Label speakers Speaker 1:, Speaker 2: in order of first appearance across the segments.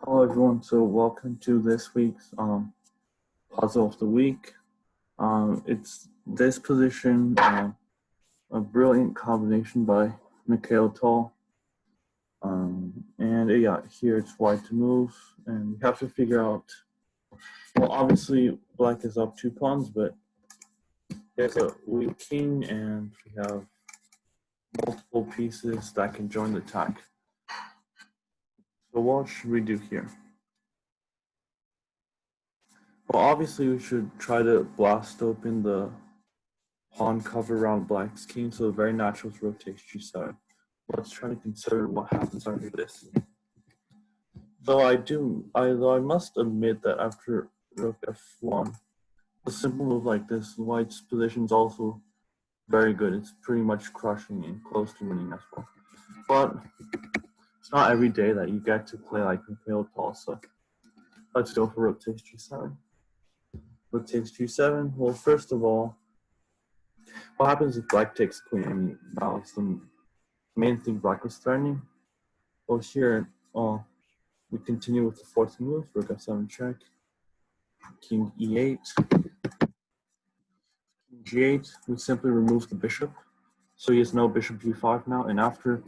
Speaker 1: Hello everyone, so welcome to this week's puzzle of the week. It's this position, a brilliant combination by Mikhail Tal. Here it's white to move, and we have to figure out, well, obviously black is up 2 pawns, but there's a weak king, and we have multiple pieces that can join the attack. So what should we do here? Well, obviously we should try to blast open the pawn cover around black's king, so the very natural to rotate g7. Let's try to consider what happens after this. Though I must admit that after rook f1, a simple move like this, white's position is also very good. It's pretty much crushing and close to winning as well. But it's not every day that you get to play like Mikhail Tal, so let's go for rook takes g7. Rook takes g7. Well, first of all, what happens if black takes queen? I mean, that was the main thing black was threatening. Well, here, we continue with the fourth move, rook f7 check, king e8, king g8. We simply remove the bishop, so he has no bishop g5 now. And after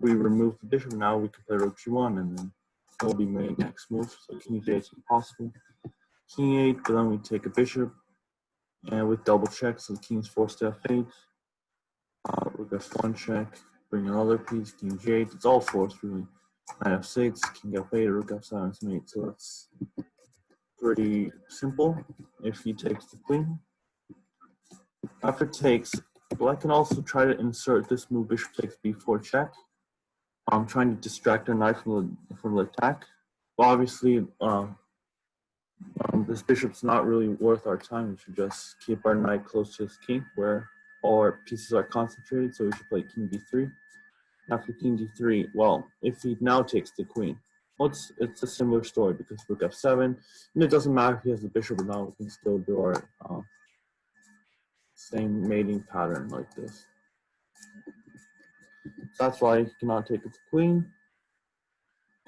Speaker 1: we remove the bishop, now we can play rook g1, and then that will be my next move. So king g8 is impossible. King e8, but then we take a bishop, and with double check, so the king's forced to f8. Rook f1 check, bring another piece, king g8. It's all forced really. Knight f6, king f8, rook f7 is mate. So that's pretty simple. If he takes the queen, after takes, black can also try to insert this move, bishop takes b4 check. I'm trying to distract our knight from the attack. But obviously, this bishop's not really worth our time. We should just keep our knight close to his king, where all our pieces are concentrated. So we should play king d3. After king d3, well, if he now takes the queen, well, it's a similar story because rook f7, and it doesn't matter if he has the bishop or not, we can still do our same mating pattern like this. So that's why he cannot take the queen.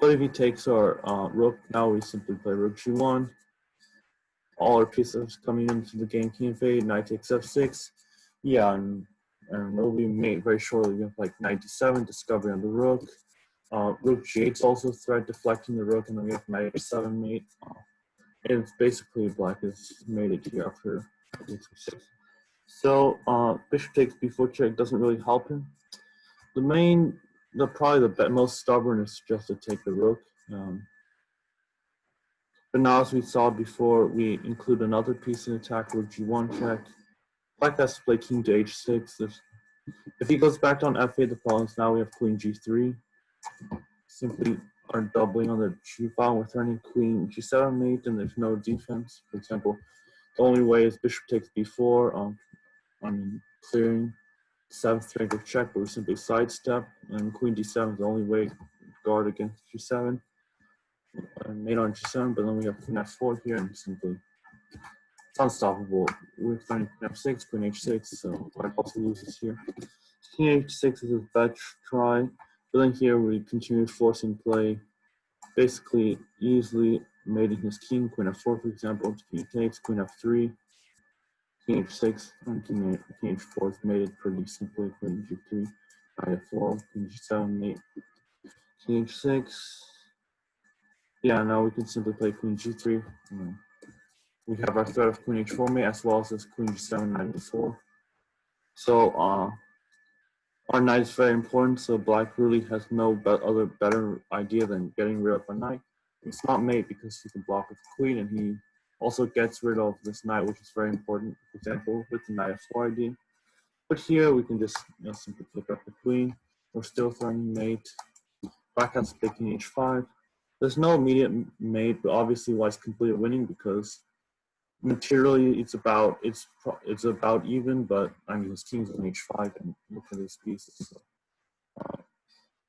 Speaker 1: But if he takes our rook, now we simply play rook g1. All our pieces coming into the game, king f8, knight takes f6. Yeah, and it'll be mate very shortly. We have like knight d7, discovery on the rook. Rook g8 is also threat, deflecting the rook, and then we have knight f7 mate. And it's basically black is mated here after h6. So bishop takes b4 check doesn't really help him. Probably the most stubborn is just to take the rook. But now, as we saw before, we include another piece in attack, rook g1 check. Black has to play king to h6. If he goes back on f8, the problem is now we have queen g3. Simply are doubling on the g file. We're turning queen g7 mate, and there's no defense. For example, the only way is bishop takes b4. Clearing 7th rank of check, but we simply sidestep, and queen d7 is the only way to guard against g7. And mate on g7, but then we have queen f4 here, and simply it's unstoppable. We're finding queen f6, queen h6, so black also loses here. King h6 is a bad try, but then here we continue forcing play, basically easily mating his king, queen f4 for example, king takes, queen f3, king h6, and king h4 is mated pretty simply, queen g3, knight f4, king g7 mate, king h6. Yeah, now we can simply play queen g3. We have our threat of queen h4 mate as well as this queen g7, knight e4. So our knight is very important, so black really has no other better idea than getting rid of a knight. It's not mate because he can block with the queen, and he also gets rid of this knight, which is very important, for example, with the knight f4 idea. But here we can just simply pick up the queen. We're still throwing mate. Black has to play king h5. There's no immediate mate, but obviously white's completely winning because materially it's about even, but I mean his king's on h5 and look at these pieces. So,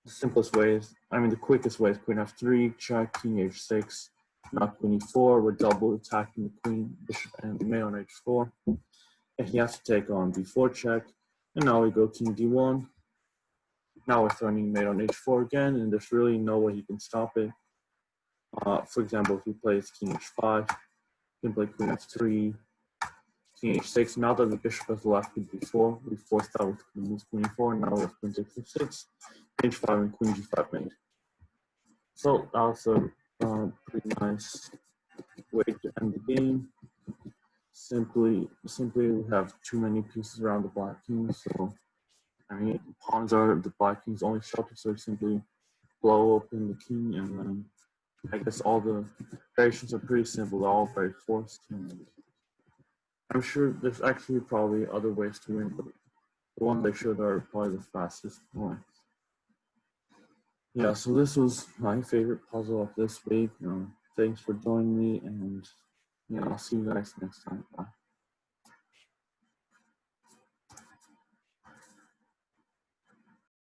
Speaker 1: the simplest way is, the quickest way is queen f3, check, king h6, not queen e4. We're double attacking the queen, bishop, and mate on h4. And he has to take on b4 check, and now we go king d1. Now we're threatening mate on h4 again, and there's really no way he can stop it. For example, if he plays king h5, you can play queen f3, king h6. Now that the bishop has left with b4, we forced out with queen e4. Now we have queen takes f6, h5, and queen g5 mate. So that was a pretty nice way to end the game. Simply we have too many pieces around the black king, so I mean pawns are the black king's only shelter, so simply blow open the king, and then I guess all the variations are pretty simple. They're all very forced, and I'm sure there's actually probably other ways to win, but the one they showed are probably the fastest one. Yeah, so this was my favorite puzzle of this week. Thanks for joining me, and yeah, I'll see you guys next time. Bye.